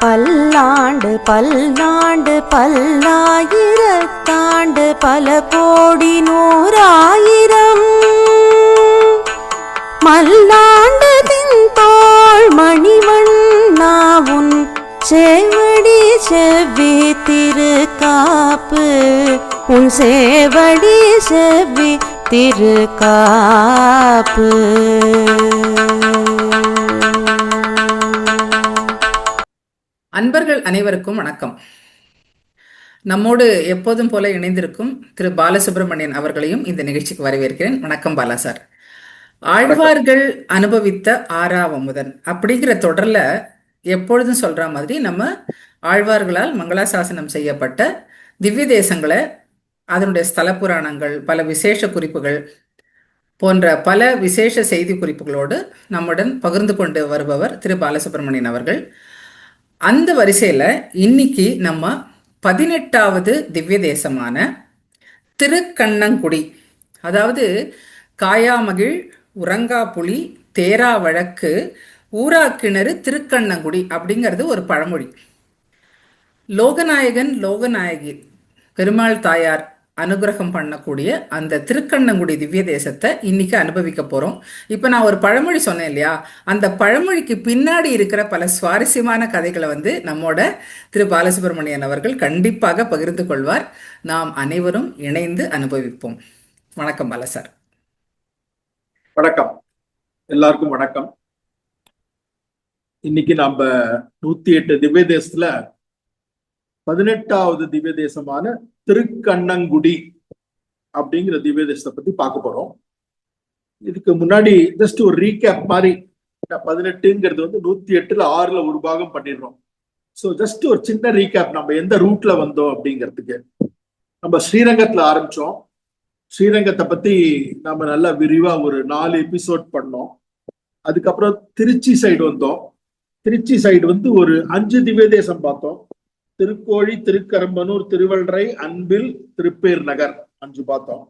பல்லாண்டு பல்லாண்டு பல்லாயிரத்தாண்டு பல கோடி நூறாயிரம் மல்லாண்டு தின்தோள் மணிவண்ணாவுன் சேவடி செவ்வி திருக்காப்பு உன் சேவடி செவ்வி திருக்காப்பு. அன்பர்கள் அனைவருக்கும் வணக்கம். நம்மோடு எப்போதும் போல இணைந்திருக்கும் திரு பாலசுப்ரமணியன் அவர்களையும் இந்த நிகழ்ச்சிக்கு வரவேற்கிறேன். வணக்கம் பாலா சார். ஆழ்வார்கள் அனுபவித்த ஆறாவமுதன் அப்படிங்கிற தொடர்ல எப்பொழுதும் சொல்ற மாதிரி நம்ம ஆழ்வார்களால் மங்களாசாசனம் செய்யப்பட்ட திவ்ய தேசங்களை, அதனுடைய ஸ்தல புராணங்கள், பல விசேஷ குறிப்புகள் போன்ற பல விசேஷ செய்தி குறிப்புகளோடு நம்முடன் பகிர்ந்து கொண்டு வருபவர் திரு பாலசுப்ரமணியன் அவர்கள். அந்த வரிசையில இன்னைக்கு நம்ம 18வது திவ்ய தேசமான திருக்கண்ணங்குடி, அதாவது காயாமகிழ் உறங்காப்புலி தேரா வழக்கு ஊரா கிணறு திருக்கண்ணங்குடி அப்படிங்கிறது ஒரு பழமொழி. லோகநாயகன் லோகநாயகி பெருமாள் தாயார் அனுகிரகம் பண்ணக்கூடிய அந்த திருக்கண்ணங்குடி திவ்ய தேசத்தை இன்னைக்கு அனுபவிக்க போறோம். இப்ப நான் ஒரு பழமொழி சொன்னேன் இல்லையா, அந்த பழமொழிக்கு பின்னாடி இருக்கிற பல சுவாரஸ்யமான கதைகளை நம்மோட திரு பாலசுப்ரமணியன் அவர்கள் கண்டிப்பாக பகிர்ந்து கொள்வார். நாம் அனைவரும் இணைந்து அனுபவிப்போம். வணக்கம் பால சார். வணக்கம், எல்லாருக்கும் வணக்கம். இன்னைக்கு நாம 108 திவ்ய தேசத்துல 18வது திவ்ய தேசமான திருக்கண்ணங்குடி அப்படிங்கிற திவ்ய தேசத்தை பத்தி பார்க்க போறோம். இதுக்கு முன்னாடி ஜஸ்ட் ஒரு ரீகேப் மாதிரி, 18ங்கிறது 108ல 6ல ஒரு பாகம் பண்ணிடுறோம். ஸோ ஜஸ்ட் ஒரு சின்ன ரீகேப், நம்ம எந்த ரூட்ல வந்தோம் அப்படிங்கிறதுக்கு. நம்ம ஸ்ரீரங்கத்துல ஆரம்பிச்சோம். ஸ்ரீரங்கத்தை பத்தி நம்ம நல்லா விரிவா ஒரு 4 எபிசோட் பண்ணோம். அதுக்கப்புறம் திருச்சி சைடு வந்தோம். திருச்சி சைடு ஒரு 5 திவ்ய தேசம் பார்த்தோம். திருக்கோழி, திருக்கரம்பனூர், திருவள்ளரை, அன்பில், திருப்பேர் நகர் 5 பார்த்தோம்.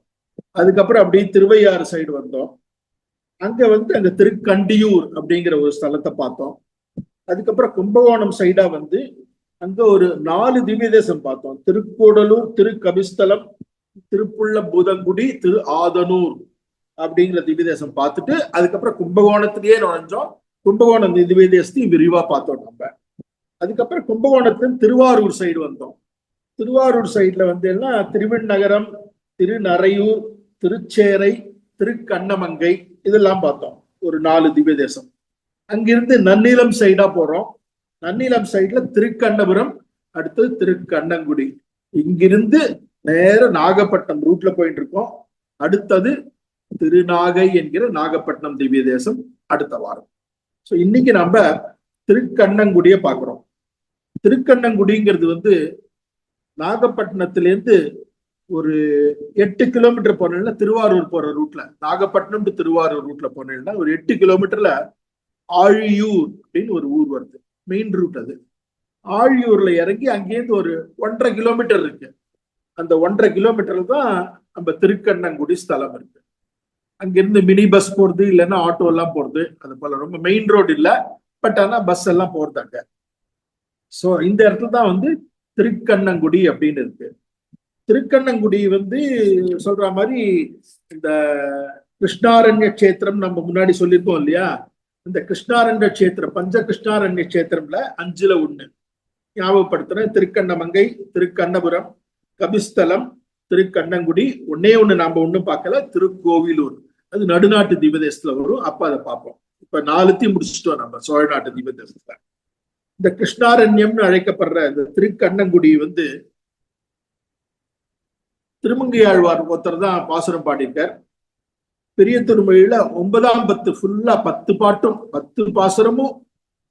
அதுக்கப்புறம் அப்படியே திருவையாறு சைடு வந்தோம். அங்க அங்க திருக்கண்டியூர் அப்படிங்கிற ஒரு ஸ்தலத்தை பார்த்தோம். அதுக்கப்புறம் கும்பகோணம் சைடா அங்க ஒரு 4 திவ்ய தேசம் பார்த்தோம். திருக்கூடலூர், திருக்கபிஸ்தலம், திருப்புள்ள பூதங்குடி, திரு ஆதனூர் அப்படிங்கிற திவ்ய தேசம் பார்த்துட்டு அதுக்கப்புறம் கும்பகோணத்திலேயே நுழைஞ்சோம். கும்பகோணம் திவ்ய தேசத்தையும் விரிவா பார்த்தோம் நம்ம. அதுக்கப்புறம் கும்பகோணத்தின் திருவாரூர் சைடு வந்தோம். திருவாரூர் சைட்ல எல்லாம் திருவெண்ணகரம், திருநறையூர், திருச்சேரை, திருக்கண்ணமங்கை இதெல்லாம் பார்த்தோம். ஒரு 4 திவ்ய தேசம். அங்கிருந்து நன்னிலம் சைடா போறோம். நன்னிலம் சைட்ல திருக்கண்ணபுரம், அடுத்தது திருக்கண்ணங்குடி. இங்கிருந்து நேர நாகப்பட்டினம் ரூட்ல போயிட்டு இருக்கோம். அடுத்தது திருநாகை என்கிற நாகப்பட்டினம் திவ்ய தேசம் அடுத்த வாரம். ஸோ இன்னைக்கு நம்ம திருக்கண்ணங்குடியை பார்க்கிறோம். திருக்கண்ணங்குடிங்கிறது நாகப்பட்டினத்திலேருந்து ஒரு 8 கிலோமீட்டர் போனீங்கன்னா திருவாரூர் போற ரூட்ல, நாகப்பட்டினம் டு திருவாரூர் ரூட்ல போனீங்கன்னா ஒரு 8 கிலோமீட்டர்ல ஆழியூர் அப்படின்னு ஒரு ஊர் வருது. மெயின் ரூட் அது. ஆழியூர்ல இறங்கி அங்கேருந்து ஒரு 1.5 கிலோமீட்டர் இருக்கு. அந்த 1.5 கிலோமீட்டர்ல தான் நம்ம திருக்கண்ணங்குடி ஸ்தலம் இருக்கு. அங்கிருந்து மினி பஸ் போறது, இல்லைன்னா ஆட்டோ எல்லாம் போறது. அது போல ரொம்ப மெயின் ரோடு இல்லை, பட் ஆனா பஸ் எல்லாம் போறது அங்க. சோ இந்த இடத்துல தான் திருக்கண்ணங்குடி அப்படின்னு இருக்கு. திருக்கண்ணங்குடி சொல்ற மாதிரி இந்த கிருஷ்ணாரண்ய கஷேத்திரம் நம்ம முன்னாடி சொல்லியிருக்கோம் இல்லையா. இந்த கிருஷ்ணாரண்ய கஷேத்திரம், பஞ்ச கிருஷ்ணாரண்ய கஷேத்திரம்ல 5ல 1 ஞாபகப்படுத்துறேன். திருக்கண்ணமங்கை, திருக்கண்ணபுரம், கபிஸ்தலம், திருக்கண்ணங்குடி. ஒன்னே நாம ஒண்ணும் பார்க்கல, திருக்கோவிலூர். அது நடுநாட்டு திவ்யதேசத்துல வரும். அப்ப அதை பார்ப்போம். இப்ப 4த்தையும் முடிச்சுட்டோம் நம்ம சோழ நாட்டு திவ்யதேசத்துல. இந்த கிருஷ்ணாரண்யம்னு அழைக்கப்படுற இந்த திருக்கண்ணங்குடி திருமங்கையாழ்வார் ஒருத்தர் தான் பாசுரம் பாடியிருக்கார். பெரிய திருமொழியில 9ஆம் பத்து ஃபுல்லா 10 பாட்டும் 10 பாசுரமும்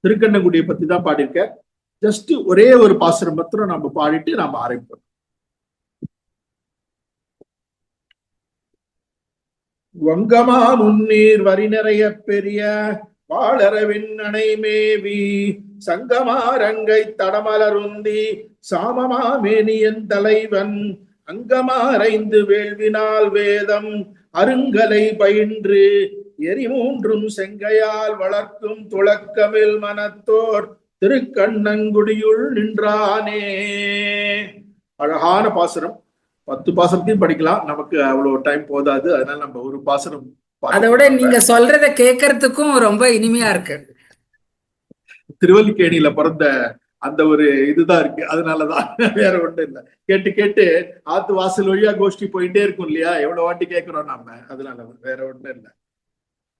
திருக்கண்ணங்குடியை பத்தி தான் பாடியிருக்கார். ஜஸ்ட் ஒரே ஒரு பாசுரம் மாத்திரம் நம்ம பாடிட்டு நாம ஆரம்பிப்போம். வங்கமா முன்னீர் வரி நிறைய பெரிய வாழறவின் அணைமேவி சங்கமாரங்கை தடமலருந்தி சாமமா மேனியன் தலைவன் அங்கமாரைந்து வேள்வினால் வேதம் அருங்கலை பயின்று எரிமூன்றும் செங்கையால் வளர்க்கும் துளக்கமில் மனத்தோர் திருக்கண்ணங்குடியுள் நின்றானே. அழகான பாசுரம். 10 பாசுரத்தையும் படிக்கலாம், நமக்கு அவ்வளவு டைம் போதாது. அதனால நம்ம ஒரு பாசுரம் அதோட நீங்க சொல்றத கேட்கறதுக்கும் ரொம்ப இனிமையா இருக்கு. திருவல்லிக்கேணியில பிறந்த அந்த ஒரு இதுதான் இருக்கு, அதனாலதான், வேற ஒண்ணும் இல்லை. கேட்டு கேட்டு ஆத்து வாசல் வழியா கோஷ்டி போயிட்டே இருக்கும் இல்லையா, எவ்வளவு வாட்டி கேட்கிறோம் நாம, அதனால வேற ஒண்ணும் இல்லை.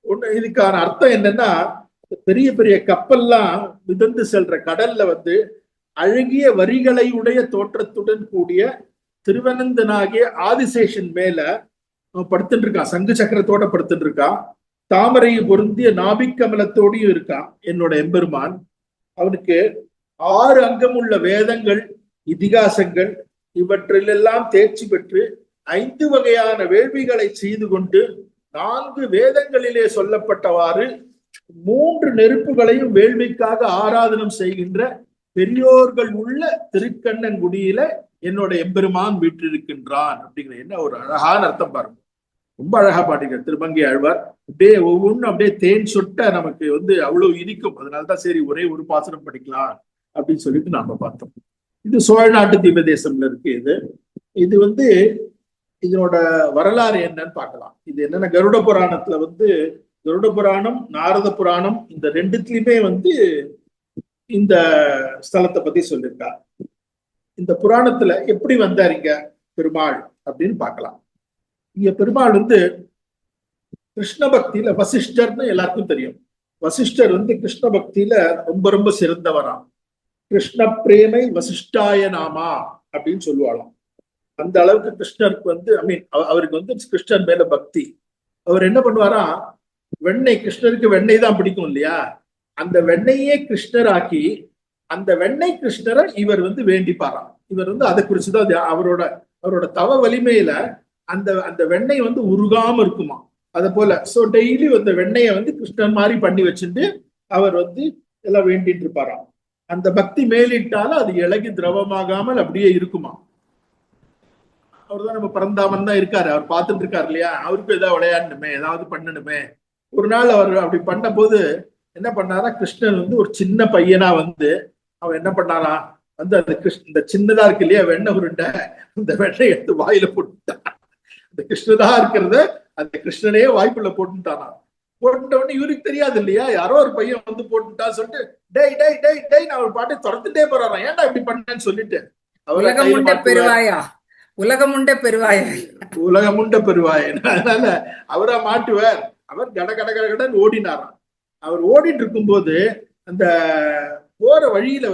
ஒண்ணு இதுக்கான அர்த்தம் என்னன்னா, பெரிய பெரிய கப்பல்லாம் மிதந்து செல்ற கடல்ல அழகிய வரிகளை உடைய தோற்றத்துடன் கூடிய திருவனந்தனாகிய ஆதிசேஷன் மேல படுத்துட்டு இருக்கான், சங்கு சக்கரத்தோட படுத்துட்டு இருக்கான், தாமரை பொருந்திய நாபிக்கமலத்தோடையும் இருக்கான் என்னோட எம்பெருமான். அவனுக்கு 6 அங்கமுள்ள வேதங்கள், இதிகாசங்கள் இவற்றிலெல்லாம் தேர்ச்சி பெற்று 5 வகையான வேள்விகளை செய்து கொண்டு 4 வேதங்களிலே சொல்லப்பட்டவாறு 3 நெருப்புகளையும் வேள்விக்காக ஆராதனம் செய்கின்ற பெரியோர்கள் உள்ள திருக்கண்ணங்குடியில என்னோட எம்பெருமான் வீற்றிருக்கின்றான் அப்படிங்கிற என்ன ஒரு அழகான அர்த்தம் பாருங்க. ரொம்ப அழகா பாடிங்க திருமங்கை ஆழ்வார். அப்படியே ஒவ்வொன்றும் அப்படியே தேன் சொட்ட நமக்கு அவ்வளவு இனிக்கும். அதனாலதான் சரி ஒரே ஒரு பாசனம் படிக்கலாம் அப்படின்னு சொல்லிட்டு நாம பார்த்தோம். இது சோழ நாட்டு திவ்ய தேசம்ல இருக்கு. இது இதனோட வரலாறு என்னன்னு பார்க்கலாம். இது என்னன்னா, கருட புராணத்துல கருட புராணம், நாரத புராணம் இந்த ரெண்டுத்துலயுமே இந்த ஸ்தலத்தை பத்தி சொல்லியிருக்கா. இந்த புராணத்துல எப்படி வந்தாருங்க பெருமாள் அப்படின்னு பார்க்கலாம். இங்க பெருமாள் கிருஷ்ண பக்தியில வசிஷ்டர்னு எல்லாருக்கும் தெரியும். வசிஷ்டர் கிருஷ்ண பக்தியில ரொம்ப ரொம்ப சிறந்தவராம். கிருஷ்ண பிரேமை வசிஷ்டாய நாமா அப்படின்னு சொல்லுவாளாம். அந்த அளவுக்கு கிருஷ்ணருக்கு அவருக்கு கிருஷ்ணன் மேல பக்தி. அவர் என்ன பண்ணுவாரா, வெண்ணெய், கிருஷ்ணருக்கு வெண்ணெய் தான் பிடிக்கும் இல்லையா, அந்த வெண்ணெயே கிருஷ்ணராக்கி அந்த வெண்ணெய் கிருஷ்ணரை இவர் வேண்டிப்பாராம். இவர் அதை குறிச்சுதான் அவரோட தவ வலிமையில அந்த வெண்ணெய் உருகாம இருக்குமா. அதை போல டெய்லி அந்த வெண்ணெயை கிருஷ்ணன் மாதிரி பண்ணி வச்சுட்டு அவர் எல்லாம் வேண்டிட்டு இருப்பாராம். அந்த பக்தி மேலிட்டாலும் அது இலகி திரவமாகாமல் அப்படியே இருக்குமா. அவர் தான் நம்ம பரந்தாமன் தான் இருக்காரு, அவர் பார்த்துட்டு இருக்காரு இல்லையா, அவருக்கும் ஏதாவது விளையாடணுமே, ஏதாவது பண்ணணுமே. ஒரு நாள் அவர் அப்படி பண்ண போது என்ன பண்ணாரா, கிருஷ்ணன் ஒரு சின்ன பையனா அவன் என்ன பண்ணாரா, அந்த இந்த சின்னதா இருக்கு இல்லையா வெண்ணெய் உருண்டை, அந்த வெண்ணெய் எடுத்து வாயில போட்டுட்டான். அந்த கிருஷ்ணதா இருக்கிறத அந்த கிருஷ்ணனையே வாய்க்குள்ள போட்டுட்டானா. போட்டுட்ட உடனே இவருக்கு தெரியாது இல்லையா, யாரோ ஒரு பையன் போட்டுட்டான்னு சொல்லிட்டு டேய் டேய் டேய் டேய் நான் ஒரு பாட்டை துரத்துட்டே போறாராம். ஏன்டா இப்படி பண்ணேன்னு சொல்லிட்டு, உலகமுண்ட பெருவாயா, உலகமுண்ட பெருவாயா, உலகமுண்ட பெருவாயன். அதனால அவரா மாட்டுவார். அவர் கட கட கடன் ஓடினாராம். அவர் ஓடிட்டு இருக்கும்போது அந்த போற வழியில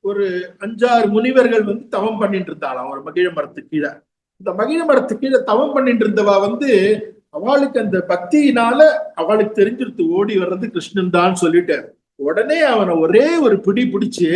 ஒரு 5-6 முனிவர்கள் தவம் பண்ணிட்டு இருந்தாளாம் ஒரு மகிழ மரத்துக்கு கீழே. இந்த மகிழ மரத்துக்கு கீழே தவம் பண்ணிட்டு இருந்தவா அவளுக்கு அந்த பக்தியினால அவளுக்கு தெரிஞ்சிருத்து ஓடி வர்றது கிருஷ்ணன் தான் சொல்லிட்டு, உடனே அவனை ஒரே ஒரு பிடி பிடிச்சு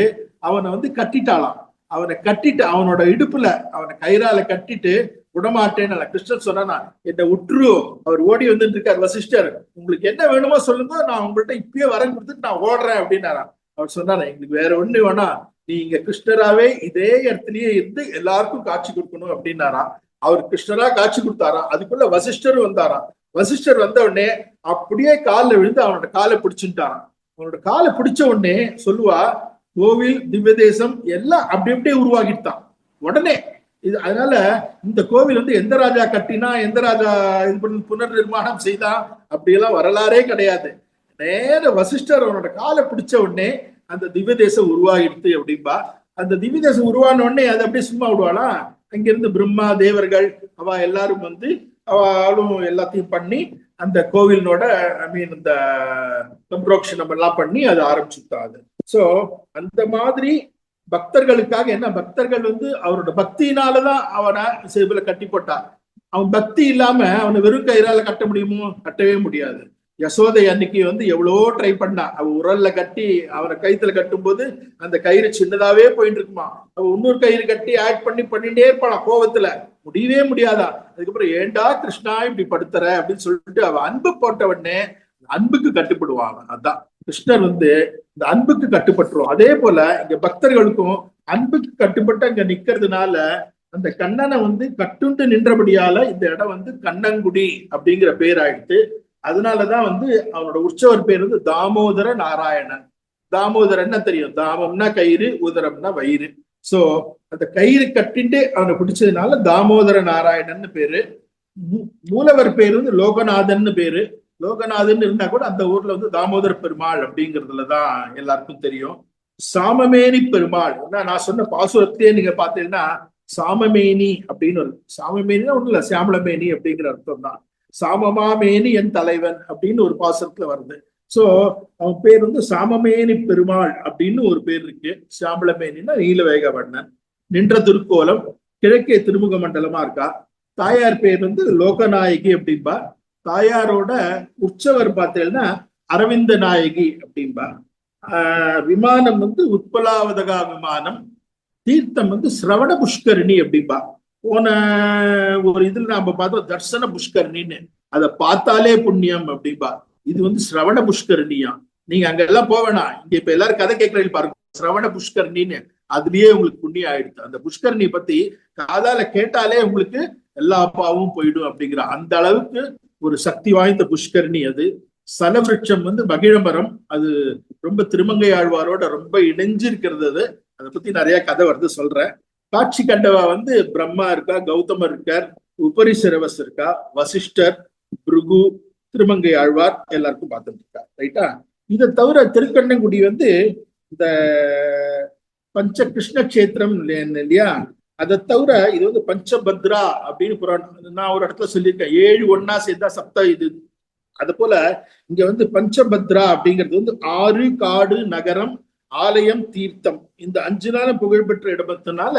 அவனை கட்டிட்டாளாம். அவனை கட்டிட்டு அவனோட இடுப்புல அவனை கயிறால கட்டிட்டு விடமாட்டேன்னு கிருஷ்ணன் சொன்னா, என்னை உற்று. அவர் ஓடி வந்துட்டு இருக்காரு, வசிஷ்டர் உங்களுக்கு என்ன வேணுமோ சொல்லுங்க, நான் உங்கள்கிட்ட இப்பயே வரம் கொடுத்துட்டு நான் ஓடுறேன் அப்படின்னாராம். அவர் சொன்னாரா, எங்களுக்கு வேற ஒண்ணு வேணா, நீங்க கிருஷ்ணராவே இதே இடத்துலயே இருந்து எல்லாருக்கும் காட்சி கொடுக்கணும் அப்படின்னாராம். அவர் கிருஷ்ணரா காட்சி கொடுத்தாராம். அதுக்குள்ள வசிஷ்டரும் வந்தாராம். வசிஷ்டர் வந்த உடனே அப்படியே காலில் விழுந்து அவனோட காலை பிடிச்சுட்டாராம். அவனோட காலை பிடிச்ச உடனே சொல்லுவா, கோவில் திவ்ய தேசம் எல்லாம் அப்படி அப்படியே உருவாகிட்டான் உடனே. இது அதனால இந்த கோவில் எந்த ராஜா கட்டினா, எந்த ராஜா இது பண்ணி புனர் நிர்மாணம் செய்தா அப்படியெல்லாம் வரலாறே கிடையாது. நேர வசிஷ்டர் அவனோட காலை பிடிச்ச உடனே அந்த திவ்ய தேசம் உருவாகிடுது அப்படின்பா. அந்த திவ்ய தேசம் உருவான உடனே அதை அப்படியே சும்மா விடுவாளா, அங்கிருந்து பிரம்மா தேவர்கள் அவ எல்லாரும் அவளும் எல்லாத்தையும் பண்ணி அந்த கோவிலோட இந்த சம்பிரோக்ஷனம் எல்லாம் பண்ணி அதை ஆரம்பிச்சுட்டாது. சோ அந்த மாதிரி பக்தர்களுக்காக என்ன, பக்தர்கள் அவரோட பக்தியினாலதான் அவனை சேவல கட்டி போட்டான். அவன் பக்தி இல்லாம அவனை வெறும் கயிறால கட்ட முடியுமோ, கட்டவே முடியாது. யசோதை அன்னைக்கு எவ்வளவோ ட்ரை பண்ணா. அவ உரல்ல கட்டி அவனை கயித்துல கட்டும் போது அந்த கயிறு சின்னதாவே போயிட்டு இருக்குமா. அவ இன்னொரு கயிறு கட்டி ஆட் பண்ணிட்டே இருப்பாளாம் கோவத்துல, முடியவே முடியாதா. அதுக்கப்புறம் ஏண்டா கிருஷ்ணா இப்படி படுத்துற அப்படின்னு சொல்லிட்டு அவ அன்பு போட்ட உடனே அன்புக்கு கட்டுப்படுவாங்க. அதான் கிருஷ்ணர் இந்த அன்புக்கு கட்டுப்பட்டுரும். அதே போல இங்க பக்தர்களுக்கும் அன்புக்கு கட்டுப்பட்டு அங்க நிக்கிறதுனால அந்த கண்ணனை கட்டுண்டு நின்றபடியால இந்த இடம் கண்ணங்குடி அப்படிங்கிற பேர் ஆயிடுத்து. அதனாலதான் அவனோட உற்சவர் பேர் தாமோதர நாராயணன். தாமோதரன்னா தெரியும், தாமம்னா கயிறு, உதரம்னா வயிறு. சோ அந்த கயிறு கட்டிட்டு அவனை பிடிச்சதுனால தாமோதர நாராயணன் பேரு. மூலவர் பேரு வந்து லோகநாதன் பேரு. லோகநாதன் இருந்தா கூட அந்த ஊர்ல வந்து தாமோதர பெருமாள் அப்படிங்கிறதுலதான் எல்லாருக்கும் தெரியும். சாமமேனி பெருமாள், நான் சொன்ன பாசுரத்திலேயே நீங்க பாத்தீங்கன்னா சாமமேனி அப்படின்னு ஒரு, சாமமேனினா ஒண்ணு இல்ல, சியாமளமேனி அப்படிங்கிற அர்த்தம் தான். சாமமாமேனி என் தலைவன் அப்படின்னு ஒரு பாசுரத்துல வருது. சோ அவன் பேர் வந்து சாமமேனி பெருமாள் அப்படின்னு ஒரு பேர் இருக்கு. சாம்பளமேனின்னா நீலவேக வண்ணன். நின்ற திருக்கோலம் கிழக்கே திருமுக மண்டலமா இருக்கா. தாயார் பேர் வந்து லோகநாயகி அப்படின்பா. தாயாரோட உற்சவர் பார்த்தீங்கன்னா அரவிந்த நாயகி அப்படின்பா. விமானம் வந்து உத்பலாவதகா விமானம். தீர்த்தம் வந்து சிரவண புஷ்கரணி அப்படின்பா. போன ஒரு இதுல நாம பார்த்தோம் தர்சன புஷ்கரணின்னு, அதை பார்த்தாலே புண்ணியம் அப்படின்பா. இது வந்து சிரவண புஷ்கரணியா. நீங்க அங்க எல்லாம் போவேனா, இங்க இப்ப எல்லாரும் கதை கேட்கறது பாருங்க, சிரவண புஷ்கரணின்னு, அதுலயே உங்களுக்கு புண்ணியம் ஆயிடுது. அந்த புஷ்கரணி பத்தி காதால கேட்டாலே உங்களுக்கு எல்லா பாவும் போயிடும் அப்படிங்கிற அந்த அளவுக்கு ஒரு சக்தி வாய்ந்த புஷ்கரணி அது. சலவிருட்சம் வந்து மகிழமரம், அது ரொம்ப திருமங்கை ஆழ்வாரோட ரொம்ப இணைஞ்சிருக்கிறது. அது அதை பத்தி நிறைய கதை வருது, சொல்றேன். காட்சி கண்டவா வந்து பிரம்மா இருக்கா, கௌதமர் இருக்கார், உபரிசிரவஸ் இருக்கா, வசிஷ்டர், பிருகு, திருமங்கை ஆழ்வார் எல்லாருக்கும் பார்த்துட்டு இருக்கா. ரைட்டா? இதை தவிர திருக்கண்ணங்குடி வந்து இந்த பஞ்ச கிருஷ்ண கஷேத்திரம் இல்லையா, அதை தவிர இது வந்து பஞ்சபத்ரா அப்படின்னு புராணம் நான் ஒரு இடத்துல சொல்லியிருக்கேன். 7 ஒன்னா சேர்ந்தா சப்த இது. அது போல இங்க வந்து பஞ்சபத்ரா அப்படிங்கிறது வந்து 6 காடு, நகரம், ஆலயம், தீர்த்தம், இந்த 5 நாளும் புகழ்பெற்ற இடத்தினால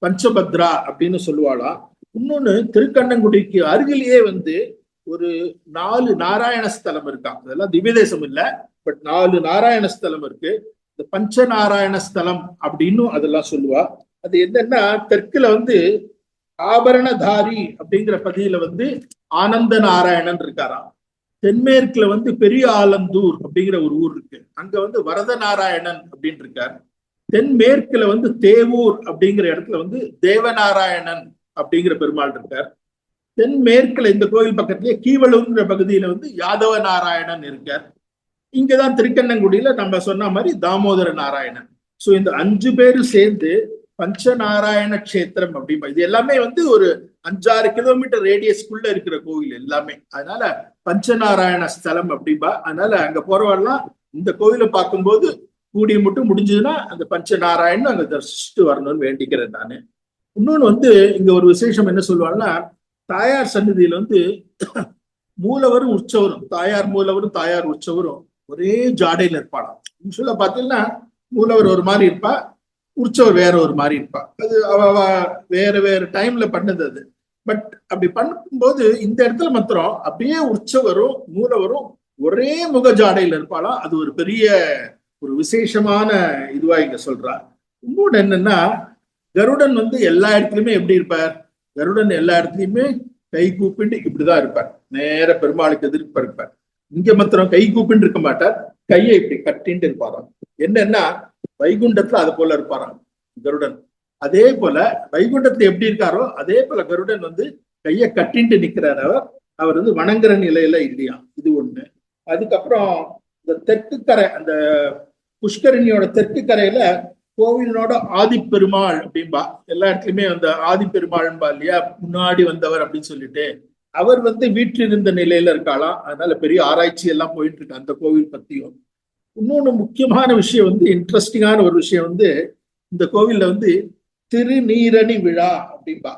பஞ்சபத்ரா அப்படின்னு சொல்லுவாளாம். இன்னொன்னு திருக்கண்ணங்குடிக்கு அருகிலேயே வந்து ஒரு 4 நாராயண ஸ்தலம் இருக்கா. அதெல்லாம் திவ்ய தேசம் இல்ல, பட் 4 நாராயண ஸ்தலம் இருக்கு. இந்த பஞ்ச நாராயண ஸ்தலம் அப்படின்னு அதெல்லாம் சொல்லுவா. அது என்னன்னா, தெற்குல வந்து ஆபரணதாரி அப்படிங்கிற பகுதியில வந்து ஆனந்த நாராயணன் இருக்காராம். தென்மேற்குல வந்து பெரிய ஆலந்தூர் அப்படிங்கிற ஒரு ஊர் இருக்கு, அங்க வந்து வரத நாராயணன் அப்படின்னு இருக்கார். தென்மேற்குல வந்து தேவூர் அப்படிங்கிற இடத்துல வந்து தேவநாராயணன் அப்படிங்கிற பெருமாள் இருக்கார். தென்மேற்குல இந்த கோயில் பக்கத்திலேயே கீவளூர்ங்கிற பகுதியில வந்து யாதவ நாராயணன் இருக்கார். இங்கதான் திருக்கண்ணங்குடியில நம்ம சொன்ன மாதிரி தாமோதர நாராயணன். சோ இந்த 5 பேரும் சேர்ந்து பஞ்சநாராயண கஷேத்திரம் அப்படிம்பா. இது எல்லாமே வந்து ஒரு 5-6 கிலோமீட்டர் ரேடியஸ்குள்ள இருக்கிற கோவில் எல்லாமே. அதனால பஞ்சநாராயண ஸ்தலம் அப்படிம்பா. அதனால அங்க போறவெல்லாம் இந்த கோவிலை பார்க்கும்போது கூடிய மட்டும் முடிஞ்சதுன்னா அந்த பஞ்சநாராயணன் அங்க தரிசிச்சுட்டு வரணும்னு வேண்டிக்கிறேன் நானு. இன்னொன்னு வந்து இங்க ஒரு விசேஷம் என்ன சொல்லுவாங்கன்னா, தாயார் சன்னதியில வந்து மூலவரும் உற்சவரும், தாயார் மூலவரும் தாயார் உற்சவரும் ஒரே ஜாடையில இருப்பாளாம். யூஸ்வலா பாத்தீங்கன்னா மூலவர் ஒரு மாதிரி இருப்பா, உற்சவர் வேற ஒரு மாதிரி இருப்பா. அது வேற வேற டைம்ல பண்ணது அது. பட் அப்படி பண்ணும்போது இந்த இடத்துல மாத்திரம் அப்படியே உற்சவரும் மூலவரும் ஒரே முக ஜாடையில இருப்பாளாம். அது ஒரு பெரிய ஒரு விசேஷமான இதுவா இங்க சொல்றா. இன்னொன்னு என்னன்னா, கருடன் வந்து எல்லா இடத்துலயுமே எப்படி இருப்பார், கருடன் எல்லா இடத்துலயுமே கை கூப்பிட்டு இப்படிதான் இருப்பார், நேர பெருமாளுக்கு எதிர்ப்பு இருப்பார். இங்க மாத்திரம் கை கூப்பிட்டு இருக்க மாட்டார், கையை இப்படி கட்டின்ட்டு இருப்பாராம். என்னன்னா வைகுண்டத்துல அது போல இருப்பாராம் கருடன். அதே போல வைகுண்டத்துல எப்படி இருக்காரோ அதே போல கருடன் வந்து கையை கட்டின்ட்டு நிக்கிறார். அவர் வந்து வணங்குற நிலையில இல்லையா, இது ஒண்ணு. அதுக்கப்புறம் இந்த தெற்கு கரை, அந்த புஷ்கரணியோட தெற்கு கரையில கோவிலோட ஆதிப்பெருமாள் அப்படின்பா. எல்லா இடத்துலயுமே அந்த ஆதிப்பெருமாள்பா இல்லையா, முன்னாடி வந்தவர் அப்படின்னு சொல்லிட்டு, அவர் வந்து வீற்றிருந்த நிலையில இருக்காளாம். அதனால பெரிய ஆராய்ச்சி எல்லாம் போயிட்டு இருக்கு அந்த கோவில் பத்தியும். இன்னொன்னு முக்கியமான விஷயம் வந்து, இன்ட்ரெஸ்டிங்கான ஒரு விஷயம் வந்து, இந்த கோவில்ல வந்து திருநீரணி விழா அப்படின்பா.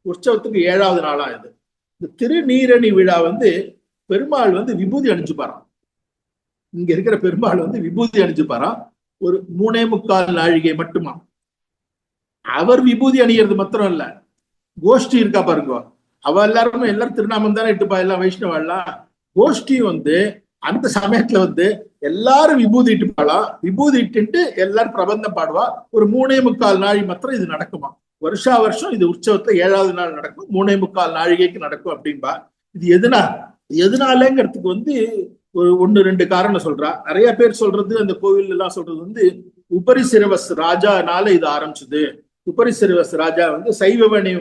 உற்சவத்துக்கு 7வது நாளா இது. இந்த திருநீரணி விழா வந்து பெருமாள் வந்து விபூதி அணிஞ்சுப்பாராம். இங்க இருக்கிற பெருமாள் வந்து விபூதி அணிஞ்சுப்பாராம். ஒரு 3.25 நாழிகை மட்டுமா. அவர் விபூதி அணிகிறது மாத்திரம் இல்ல, கோஷ்டி இருக்கா பாருங்க, அவ எல்லாரும் திருநாமம் தானே இட்டுப்பா, எல்லாம் வைஷ்ணவெல்லாம். கோஷ்டி வந்து அந்த சமயத்துல வந்து எல்லாரும் விபூதி இட்டுப்பாளா. விபூதி இட்டு எல்லாரும் பிரபந்தம் பாடுவா. ஒரு 3.25 நாழி மாத்திரம் இது நடக்குமா. வருஷா வருஷம் இது உற்சவத்துல 7வது நாள் நடக்கும், 3.25 நாழிகைக்கு நடக்கும் அப்படின்பா. இது எதனாலங்கிறதுக்கு வந்து ஒரு 1-2 காரணம் சொல்றா. நிறைய பேர் சொல்றது, அந்த கோவில் எல்லாம் சொல்றது வந்து உபரிசிரவஸ் ராஜானால இது ஆரம்பிச்சது. உபரிசிரவஸ் ராஜா வந்து சைவவனை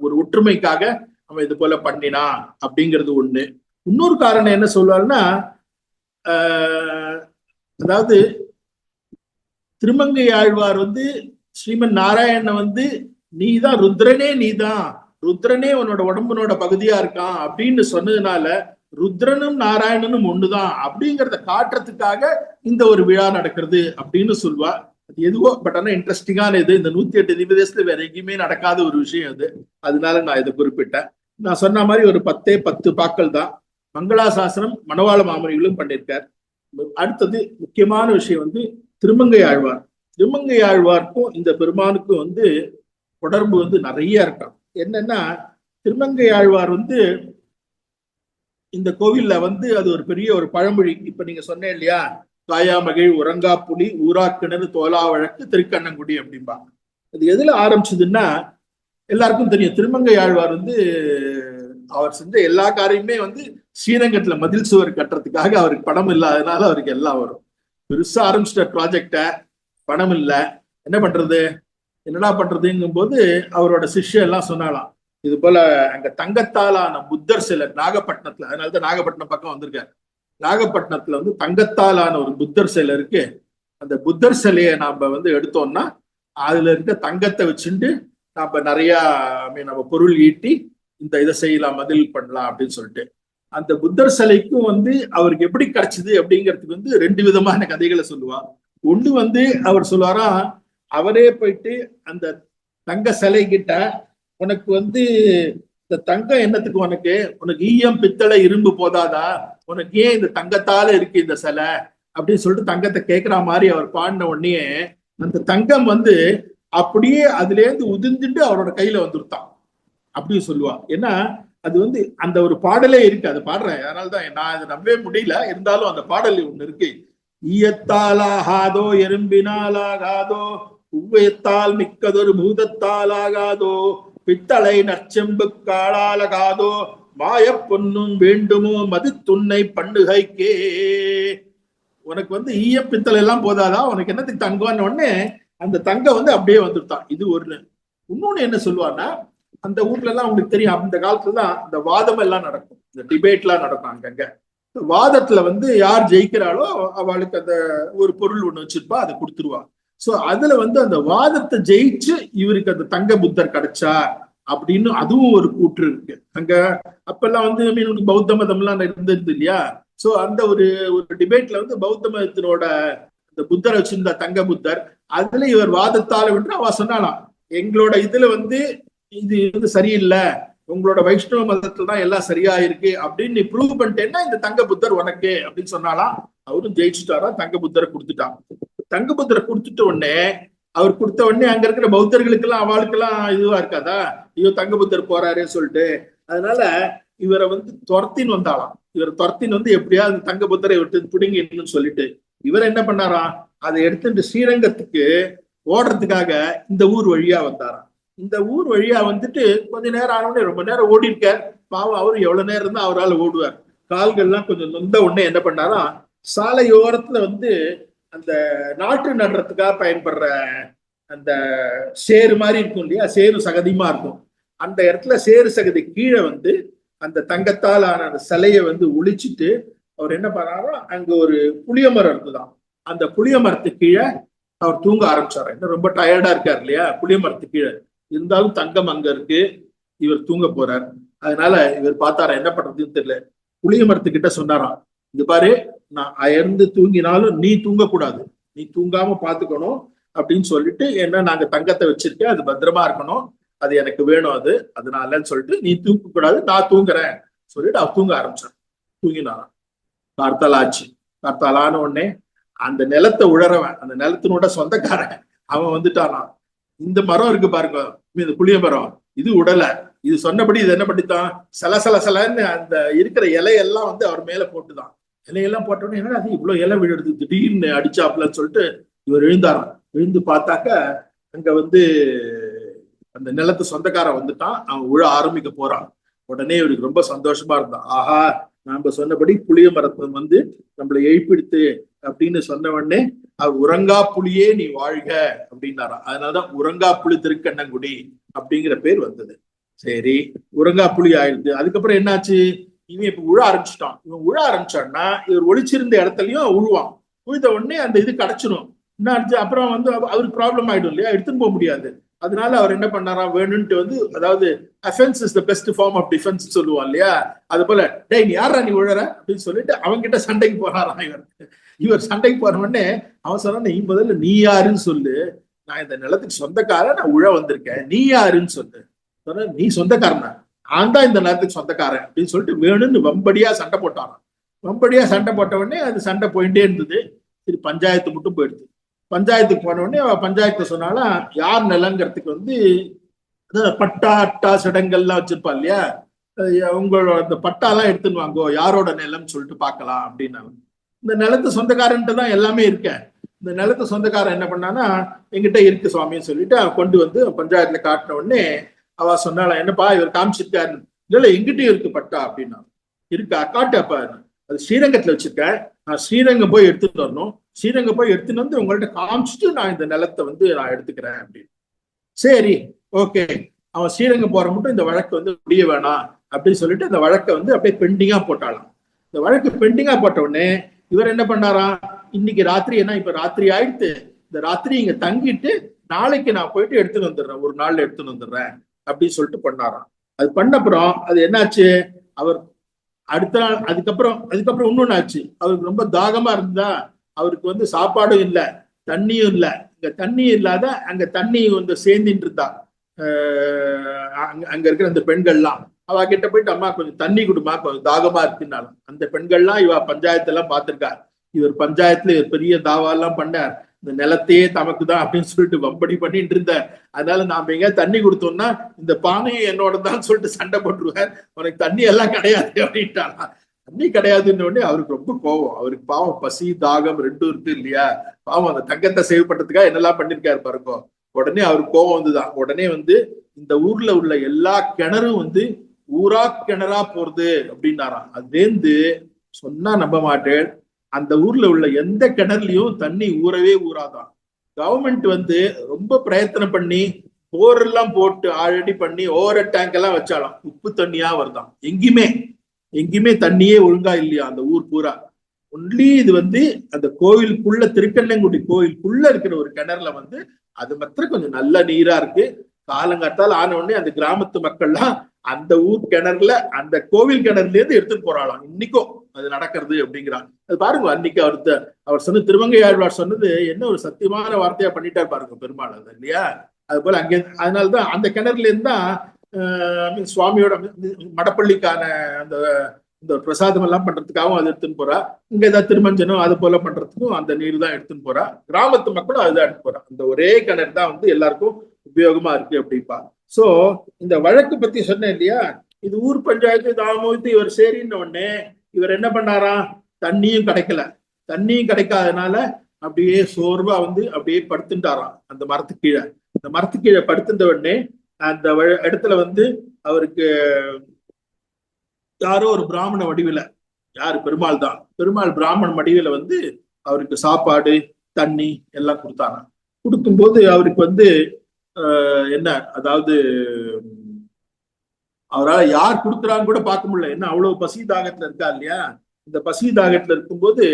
ஒரு ஒற்றுமைக்காக அவன் இது போல பண்ணினா அப்படிங்கிறது ஒண்ணு. இன்னொரு காரணம் என்ன சொல்லுவாருன்னா, அதாவது திருமங்கை ஆழ்வார் வந்து ஸ்ரீமன் நாராயணனை வந்து நீதான் ருத்ரனே உன்னோட உடம்புனோட பகுதியா இருக்கான் அப்படின்னு சொன்னதுனால ருத்ரனும் நாராயணனும் ஒண்ணுதான் அப்படிங்கிறத காட்டுறதுக்காக இந்த ஒரு விழா நடக்கிறது அப்படின்னு சொல்லுவா. அது எதுவோ பட் ஆனா இன்ட்ரெஸ்டிங்கான இது. இந்த 108 திவ்யதேசத்துல வேற எங்கேயுமே நடக்காத ஒரு விஷயம் அது. அதனால நான் இதை குறிப்பிட்டேன். நான் சொன்ன மாதிரி ஒரு 10 பாக்கள் தான். மங்களாசாசனம் மணவாள மாமனிகளும் பண்ணியிருக்கார். அடுத்தது முக்கியமான விஷயம் வந்து திருமங்கை ஆழ்வார். திருமங்கை ஆழ்வார்க்கும் இந்த பெருமானுக்கும் வந்து தொடர்பு வந்து நிறைய இருக்கான். என்னன்னா திருமங்கை ஆழ்வார் வந்து இந்த கோவில்ல வந்து அது ஒரு பெரிய ஒரு பழமொழி. இப்ப நீங்க சொன்னேன் இல்லையா, காயா மகிழ் உறங்கா புலி ஊரா கிணறு தோலா வழக்கு திருக்கண்ணங்குடி அப்படிம்பாங்க. அது எதுல ஆரம்பிச்சதுன்னா எல்லாருக்கும் தெரியும். திருமங்கை ஆழ்வார் வந்து அவர் செஞ்ச எல்லா காரியமே வந்து ஸ்ரீரங்கத்துல மதில் சுவர் கட்டுறதுக்காக அவருக்கு பணம் இல்லாதனால அவருக்கு எல்லாம் வரும். பெருசா ஆரம்பிச்சிட்ட ப்ராஜெக்ட, பணம் இல்லை, என்ன பண்றது என்னடா பண்றதுங்கும் போது அவரோட சிஷ்யம் எல்லாம் சொன்னாலாம், இது போல அங்க தங்கத்தாலான புத்தர் சிலர் நாகப்பட்டினத்துல, அதனாலதான் நாகப்பட்டினம் பக்கம் வந்திருக்காரு. நாகப்பட்டினத்துல வந்து தங்கத்தாலான ஒரு புத்தர் சிலை இருக்கு. அந்த புத்தர் சிலையை நாம வந்து எடுத்தோம்னா அதுல இருக்க தங்கத்தை வச்சுட்டு நாம நிறைய நம்ம பொருள் ஈட்டி இந்த இதை செய்யலாம், மதில் பண்ணலாம் அப்படின்னு சொல்லிட்டு. அந்த புத்தர் சிலைக்கும் வந்து அவருக்கு எப்படி கிடைச்சது அப்படிங்கிறதுக்கு வந்து 2 விதமான கதைகளை சொல்லுவா. ஒண்ணு வந்து அவர் சொல்லுவாரா, அவரே போயிட்டு அந்த தங்க சிலை கிட்ட, உனக்கு வந்து இந்த தங்கம் என்னத்துக்கு, உனக்கு ஈயம் பித்தளை இரும்பு போதாதா, உனக்கு ஏன் இந்த தங்கத்தால இருக்கு இந்த சிலை அப்படின்னு சொல்லிட்டு தங்கத்தை கேட்கிற மாதிரி அவர் பாடின உடனே அந்த தங்கம் வந்து அப்படியே அதுல இருந்து உதிர்ந்துட்டு அவரோட கையில வந்துருத்தான் அப்படின்னு சொல்லுவா. ஏன்னா அது வந்து அந்த ஒரு பாடலே இருக்கு, அது பாடுறேன், அதனாலதான் நான் அதை நம்பவே முடியல. இருந்தாலும் அந்த பாடல் ஒண்ணு இருக்கு. ஈயத்தாலாகாதோ எறும்பினாலாகாதோ உவ்வையத்தால் மிக்கதொரு பூதத்தால் ஆகாதோ பித்தளை நற்செம்பு காலாலகாதோ மாய பொன்னும் வேண்டுமோ மது துண்ணை பண்ணுகைக்கே. உனக்கு வந்து ஈய பித்தளை எல்லாம் போதாதா, உனக்கு என்னத்துக்கு தங்கம்னு உடனே அந்த தங்கம் வந்து அப்படியே வந்துட்டான். இது ஒரு. இன்னொன்னு என்ன சொல்லுவான்னா, அந்த ஊர்ல எல்லாம் உங்களுக்கு தெரியும், அந்த காலத்துல தான் இந்த வாதம் எல்லாம் நடக்கும், இந்த டிபேட் எல்லாம் நடக்கும். அங்கங்க வாதத்துல வந்து யார் ஜெயிக்கிறாளோ அவளுக்கு அந்த ஒரு பொருள் ஒண்ணு வச்சிருப்பா, அதை கொடுத்துருவா. சோ அதுல வந்து அந்த வாதத்தை ஜெயிச்சு இவருக்கு அந்த தங்க புத்தர் கிடைச்சா அப்படின்னு அதுவும் ஒரு கூற்று இருக்கு. அங்க அப்பெல்லாம் வந்து பௌத்த மதம் எல்லாம் இருந்தது இல்லையா. சோ அந்த ஒரு டிபேட்ல வந்து பௌத்த மதத்தினோட அந்த புத்தரை வச்சிருந்த தங்க புத்தர், அதுல இவர் வாதத்தால வென்று அவ சொன்னாலாம், எங்களோட இதுல வந்து இது வந்து சரியில்லை, உங்களோட வைஷ்ணவ மதத்துல தான் எல்லாம் சரியா இருக்கு அப்படின்னு நீ ப்ரூவ் பண்ணிட்டேன்னா இந்த தங்க புத்தர் உனக்கு அப்படின்னு சொன்னாலாம். அவரும் ஜெயிச்சுட்டாரா, தங்க புத்தரை கொடுத்துட்டான். தங்க புத்தரை கொடுத்துட்ட உடனே அவர் கொடுத்த உடனே அங்க இருக்கிற பௌத்தர்களுக்கு எல்லாம் அவளுக்கெல்லாம் இதுவா இருக்காதா, ஐயோ தங்க புத்தர் போறாருன்னு சொல்லிட்டு. அதனால இவரை வந்து துரத்தின்னு வந்தாலாம். இவர் துரத்தின்னு வந்து எப்படியாவது தங்க புத்தரை விட்டு பிடுங்கின்னு சொல்லிட்டு இவர் என்ன பண்ணாராம், அதை எடுத்துட்டு ஸ்ரீரங்கத்துக்கு ஓடுறதுக்காக இந்த ஊர் வழியா வந்தாராம். இந்த ஊர் வழியா வந்துட்டு கொஞ்ச நேரம் ஆனவுடனே ரொம்ப நேரம் ஓடி இருக்கார். பாவம் அவரு எவ்வளவு நேரம் இருந்தா அவரால் ஓடுவார். கால்கள்லாம் கொஞ்சம் நொந்த உடனே என்ன பண்ணாராம், சாலையோரத்துல வந்து அந்த நாட்டு நடுறதுக்காக பயன்படுற அந்த சேரு மாதிரி இருக்கும் இல்லையா, சேரு சகதியுமா இருக்கும். அந்த இடத்துல சேரு சகதி கீழே வந்து அந்த தங்கத்தால் ஆன அந்த சிலையை வந்து ஒழிச்சிட்டு அவர் என்ன பண்ணாரோ, அங்க ஒரு புளிய மரம் இருக்குதான், அந்த புளிய மரத்துக்கு கீழே அவர் தூங்க ஆரம்பிச்சாரு. இன்னும் ரொம்ப டயர்டா இருக்காரு இல்லையா, புளிய மரத்துக்கு கீழே இருந்தாலும் தங்கம் அங்க இருக்கு, இவர் தூங்க போறார். அதனால இவர் பார்த்தாரா என்ன பண்றதுன்னு தெரியல. புளிய மரத்துக்கிட்ட சொன்னாராம், இங்க பாரு, நான் அயர்ந்து தூங்கினாலும் நீ தூங்கக்கூடாது, நீ தூங்காம பாத்துக்கணும் அப்படின்னு சொல்லிட்டு, ஏன்னா நாங்க தங்கத்தை வச்சிருக்கேன், அது பத்திரமா இருக்கணும், அது எனக்கு வேணும், அது அதனாலன்னு சொல்லிட்டு நீ தூங்க கூடாது, நான் தூங்குறேன் சொல்லிட்டு அவர் தூங்க ஆரம்பிச்சான். தூங்கினாராம். கார்த்தால் ஆச்சு. கார்த்தால் ஆன உடனே அந்த நிலத்தை உழறவன், அந்த நிலத்தினோட சொந்தக்காரன் அவன் வந்துட்டானா, இந்த மரம் இருக்கு பாருங்க, இந்த புளிய மரம், இது உடல, இது சொன்னபடி இது என்ன பண்ணித்தான், சலசலன்னு அந்த இருக்கிற இலையெல்லாம் வந்து அவர் மேல போட்டுதான். இலையெல்லாம் போட்டோன்னே என்ன அது இவ்வளவு இலை விழுது, திடீர்னு அடிச்சாப்புலன்னு சொல்லிட்டு இவர் எழுந்தாராம். எழுந்து பார்த்தாக்க அங்க வந்து அந்த நிலத்து சொந்தக்காரன் வந்துட்டான். அவன் உழ ஆரம்பிக்க போறான். உடனே இவருக்கு ரொம்ப சந்தோஷமா இருந்தான். ஆஹா, நாம சொன்னபடி புளிய மரத்தை வந்து நம்மளை எழுப்பிடுத்து அப்படின்னு சொன்ன உடனே அவர் உறங்கா புலியே நீ வாழ்க அப்படின்னாராம். அதனாலதான் உறங்கா புலி திருக்கண்ணங்குடி அப்படிங்கிற பேர் வந்தது. சரி, உறங்கா புலி ஆயிடுது. அதுக்கப்புறம் என்னாச்சு, இவன் இப்ப உழ ஆரம்பிச்சுட்டான். இவன் உழ ஆரம்பிச்சான்னா இவர் ஒளிச்சிருந்த இடத்துலயும் உழுவான். உழுத உடனே அந்த இது கிடைச்சிடும். என்ன ஆச்சு, அப்புறம் வந்து அவருக்கு ப்ராப்ளம் ஆயிடும் இல்லையா, எடுத்துன்னு போக முடியாது. அதனால அவர் என்ன பண்ணாரா, வேணும்ட்டு வந்து, அதாவது offence is the best form of defence சொல்லுவான் இல்லையா, அது போல டேய் நீ யாரா நீ உழற அப்படின்னு சொல்லிட்டு அவன்கிட்ட சண்டைக்கு போறாராம். இவர் சண்டைக்கு போற உடனே அவன் சொன்னா, நீ முதல்ல நீ யாருன்னு சொல்லு, நான் இந்த நிலத்துக்கு சொந்தக்காரன், நான் உழ வந்திருக்கேன், நீ யாருன்னு சொல்லு. சொன்ன, நீ சொந்தக்காரனா, நான் தான் இந்த நிலத்துக்கு சொந்தக்காரன் அப்படின்னு சொல்லிட்டு வேணும்னு வம்படியா சண்டை போட்டாராம். வம்படியா சண்டை போட்ட உடனே அது சண்டை போயிட்டே இருந்தது. சரி, பஞ்சாயத்து மட்டும் போயிடுது. பஞ்சாயத்துக்கு போன உடனே பஞ்சாயத்து சொன்னாலும் யார் நிலங்கிறதுக்கு வந்து பட்டா அட்டா சடங்கள்லாம் வச்சிருப்பா இல்லையா, உங்களோட அந்த பட்டாலாம் எடுத்துன்னு வாங்கோ, யாரோட நிலம்னு சொல்லிட்டு பார்க்கலாம் அப்படின்னாங்க. இந்த நிலத்து சொந்தக்காரன்ட்டு தான் எல்லாமே இருக்க. இந்த நிலத்து சொந்தக்காரன் என்ன பண்ணானா, எங்கிட்ட இருக்கு சுவாமின்னு சொல்லிட்டு அவன் கொண்டு வந்து பஞ்சாயத்துல காட்டின உடனே அவ சொன்னால, என்னப்பா இவர் காமிச்சிருக்காரு, இல்ல எங்கிட்டயும் இருக்கு பட்டா அப்படின்னா. இருக்கா, காட்டு. அப்ப அது ஸ்ரீரங்கத்துல வச்சிருக்கேன், நான் ஸ்ரீரங்கம் போய் எடுத்துட்டு வரணும், ஸ்ரீரங்கம் போய் எடுத்துன்னு வந்து உங்கள்ட்ட காமிச்சிட்டு நான் இந்த நிலத்தை வந்து நான் எடுத்துக்கிறேன் அப்படின்னு. சரி, ஓகே. அவன் ஸ்ரீரங்கம் போற மட்டும் இந்த வழக்கு வந்து முடிய வேணாம் அப்படின்னு சொல்லிட்டு இந்த வழக்கை வந்து அப்படியே பெண்டிங்கா போட்டாலாம். இந்த வழக்கு பெண்டிங்கா போட்ட உடனே இவர் என்ன பண்ணாராம், இன்னைக்கு ராத்திரி, ஏன்னா இப்ப ராத்திரி ஆயிடுத்து, இந்த ராத்திரி இங்க தங்கிட்டு நாளைக்கு நான் போயிட்டு எடுத்துன்னு வந்துடுறேன், ஒரு நாள்ல எடுத்துன்னு வந்துடுறேன் அப்படின்னு சொல்லிட்டு பண்ணாராம். அது பண்ணப்புறம் அது என்னாச்சு, அவர் அடுத்த நாள் அதுக்கப்புறம் இன்னொன்னு ஆச்சு. அவருக்கு ரொம்ப தாகமா இருந்தா, அவருக்கு வந்து சாப்பாடும் இல்லை, தண்ணியும் இல்லை. இங்க தண்ணி இல்லாத அங்க தண்ணி வந்து சேர்ந்துட்டு இருந்தா அங்க இருக்கிற அந்த பெண்கள்லாம். அவ கிட்ட போயிட்டு, அம்மா கொஞ்சம் தண்ணி கொடுமா, கொஞ்சம் தாகமா இருக்குன்னாலும். அந்த பெண்கள்லாம் இவ பஞ்சாயத்தெல்லாம் பார்த்திருக்கா. இவர் பஞ்சாயத்துல பெரிய தாவாலாம் பண்ணார், இந்த நிலத்தையே தமக்கு தான் அப்படின்னு சொல்லிட்டு வம்படி பண்ணிட்டு இருந்தார். அதனால நாம எங்க தண்ணி கொடுத்தோம்னா இந்த பானையும் என்னோட தான் சொல்லிட்டு சண்டை போட்டுருவார், உனக்கு தண்ணி எல்லாம் கிடையாது அப்படின்ட்டாங்க. தண்ணி கிடையாதுன்னு உடனே அவருக்கு ரொம்ப கோவம். அவருக்கு பாவம் பசி தாகம் ரெண்டும் இருக்கு இல்லையா, பாவம் அந்த தங்கத்தை சேவ் பண்றதுக்காக என்னெல்லாம் பண்ணிருக்காரு பாருங்க. உடனே அவருக்கு கோவம் வந்துதான். உடனே வந்து இந்த ஊர்ல உள்ள எல்லா கிணறும் வந்து ஊரா கிணறா போறது அப்படின்னாராம். அதுலேருந்து சொன்னா நம்ப மாட்டேன், அந்த ஊர்ல உள்ள எந்த கிணறுலயும் தண்ணி ஊறவே ஊறாதான். கவர்மெண்ட் வந்து ரொம்ப பிரயத்தனம் பண்ணி போரெல்லாம் போட்டு ஆல்ரெடி பண்ணி ஓவர் டேங்க் எல்லாம் வச்சாலும் உப்பு தண்ணியா வருதான். எங்கேயுமே தண்ணியே ஒழுங்கா இல்லையா அந்த ஊர் பூரா. ஒன்லி இது வந்து அந்த கோவிலுக்குள்ள, திருக்கண்ணங்குடி கோவிலுக்குள்ள இருக்கிற ஒரு கிணறுல வந்து அது மாத்திரம் கொஞ்சம் நல்ல நீரா இருக்கு. காலங்காத்தால் ஆன உடனே அந்த கிராமத்து மக்கள்லாம் அந்த ஊர் கிணறுல, அந்த கோவில் கிணறுல இருந்து எடுத்துட்டு போறாளாம். இன்னைக்கும் அது நடக்கிறது அப்படிங்கிறாங்க. அது பாருங்க, அன்னைக்கு அவர் சொன்ன திருமங்கை ஆழ்வார் சொன்னது என்ன ஒரு சத்தியமான வார்த்தையா பண்ணிட்டார் பாருங்க பெருமாள், அது இல்லையா. அது போல அங்கே அதனாலதான் அந்த கிணறுல இருந்தா சுவாமியோட மடப்பள்ளிக்கான அந்த இந்த பிரசாதம் எல்லாம் பண்றதுக்காகவும் அது எடுத்துன்னு போறா. இங்க ஏதாவது திருமஞ்சனம் அது போல பண்றதுக்கும் அந்த நீர் தான் எடுத்துன்னு போறா. கிராமத்து மக்களும் அதுதான் எடுத்து போறா. அந்த ஒரே கிணறு தான் வந்து எல்லாருக்கும் உபயோகமா இருக்கு அப்படிப்பா. சோ இந்த வழக்கு பத்தி சொன்னேன் இல்லையா, இது ஊர் பஞ்சாயத்து தாமோத்து இவர் சரின்ன உடனே இவர் என்ன பண்ணாராம், தண்ணியும் கிடைக்காதனால அப்படியே சோர்வா வந்து அப்படியே படுத்துட்டாராம் அந்த மரத்துக்கு கீழே. அந்த மரத்துக்கு கீழே படுத்துட்ட உடனே அந்த இடத்துல வந்து அவருக்கு யாரோ ஒரு பிராமண வடிவில, யாரு, பெருமாள் தான், பெருமாள் பிராமண வடிவில வந்து அவருக்கு சாப்பாடு தண்ணி எல்லாம் கொடுத்தாராம். கொடுக்கும்போது அவருக்கு வந்து என்ன, அதாவது அவரால் யார் கொடுக்குறான்னு கூட பார்க்க முடியல, என்ன அவ்வளவு பசி தாகத்துல இருக்கா இல்லையா. இந்த பசி தாகத்துல இருக்கும்போது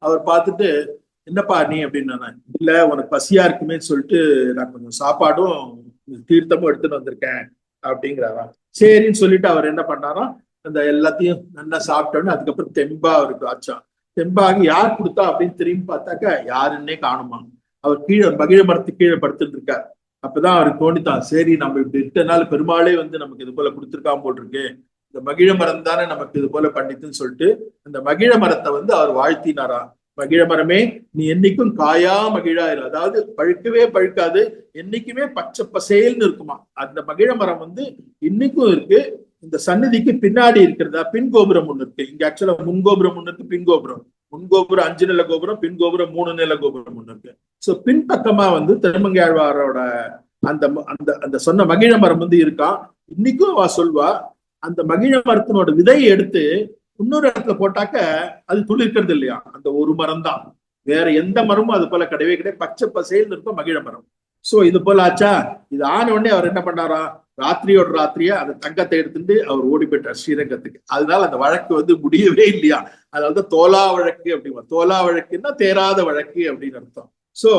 அவர் பார்த்துட்டு, என்னப்பா நீ அப்படின்னு, இல்ல உனக்கு பசியா இருக்குமே சொல்லிட்டு நான் கொஞ்சம் சாப்பாடும் தீர்த்தமும் எடுத்துட்டு வந்திருக்கேன் அப்படிங்கிறாராம். சரின்னு சொல்லிட்டு அவர் என்ன பண்ணாராம், அந்த எல்லாத்தையும் நல்லா சாப்பிட்டோன்னு அதுக்கப்புறம் தெம்பா அவருக்கு ஆச்சான். தெம்பாகி யார் கொடுத்தா அப்படின்னு திரும்பி பார்த்தாக்க யாருன்னே காணுமா. அவர் கீழே மகிழ மரத்துக்கு கீழே படுத்துட்டு இருக்கார். அப்பதான் அவருக்கு தோணித்தான், சரி நம்ம இப்படி இட்டனால பெருமாளே வந்து நமக்கு இது போல கொடுத்துருக்காம போட்டிருக்கு, இந்த மகிழ மரம் தானே நமக்கு இது போல பண்ணிட்டுன்னு சொல்லிட்டு அந்த மகிழ மரத்தை வந்து அவர் வாழ்த்தினாரா. மகிழ மரமே நீ என்னைக்கும் காயா மகிழாயிரு, அதாவது பழுக்கவே பழுக்காது, என்னைக்குமே பச்சை பசேல்னு இருக்குமா. அந்த மகிழ மரம் வந்து இன்னைக்கும் இருக்கு. இந்த சன்னதிக்கு பின்னாடி இருக்கிறதா பின் கோபுரம் ஒண்ணு இருக்கு. இங்க ஆக்சுவலா முன்கோபுரம் ஒண்ணு இருக்கு, பின் கோபுரம். முன்கோபுரம் 5 நில கோபுரம், பின் கோபுரம் 3 நில கோபுரம் ஒண்ணு இருக்கு. சோ பின்பக்கமா வந்து திருமங்கையாழ்வாரோட அந்த அந்த அந்த சொன்ன மகிழ மரம் வந்து இருக்கான். இன்னைக்கும் அவ சொல்வா, அந்த மகிழ மரத்தினோட விதையை எடுத்து இன்னொரு இடத்துல போட்டாக்க அது துளிர்க்கிறது இல்லையா, அந்த ஒரு மரம் தான், வேற எந்த மரமும் அது போல கிடையவே கிடையாது, பச்சை பசேல்னு இருக்கும் மகிழ மரம். சோ இது போல ஆச்சா. இது ஆன உடனே அவர் என்ன பண்ணாரா, ராத்திரியோட ராத்திரியா அந்த தங்கத்தை எடுத்துட்டு அவர் ஓடி போயிட்டார் ஸ்ரீரங்கத்துக்கு. அதனால அந்த வழக்கு வந்து முடியவே இல்லையா. அதாவது தோலா வழக்கு அப்படிமா. தோலா வழக்குன்னா தேராத வழக்கு அப்படின்னு அர்த்தம். சோ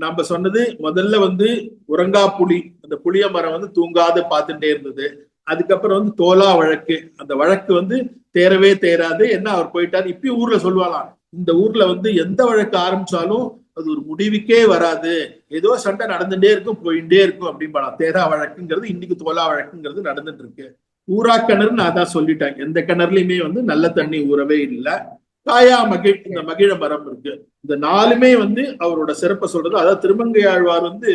நம்ம சொன்னது முதல்ல வந்து உறங்கா புலி, அந்த புளிய மரம் வந்து தூங்காத பார்த்துட்டே இருந்தது. அதுக்கப்புறம் வந்து தோலா வழக்கு, அந்த வழக்கு வந்து தேரவே தேராது, என்ன அவர் போயிட்டாரு. இப்பயும் ஊர்ல சொல்லுவாங்களாம், இந்த ஊர்ல வந்து எந்த வழக்கு ஆரம்பிச்சாலும் அது ஒரு முடிவுக்கே வராது, ஏதோ சண்டை நடந்துட்டே இருக்கும் போயிட்டே இருக்கும் அப்படின்பாலாம். தேரா வழக்குங்கிறது இன்னைக்கு தோலா வழக்குங்கிறது நடந்துட்டு இருக்கு. ஊரா கிணறு நான் தான் சொல்லிட்டேன், எந்த கிணறுலயுமே வந்து நல்ல தண்ணி ஊறவே இல்லை. காயா மகிழ், இந்த மகிழ மரம் இருக்கு. இந்த நாலுமே வந்து அவரோட சிறப்பை சொல்றது. அதாவது திருமங்கையாழ்வார் வந்து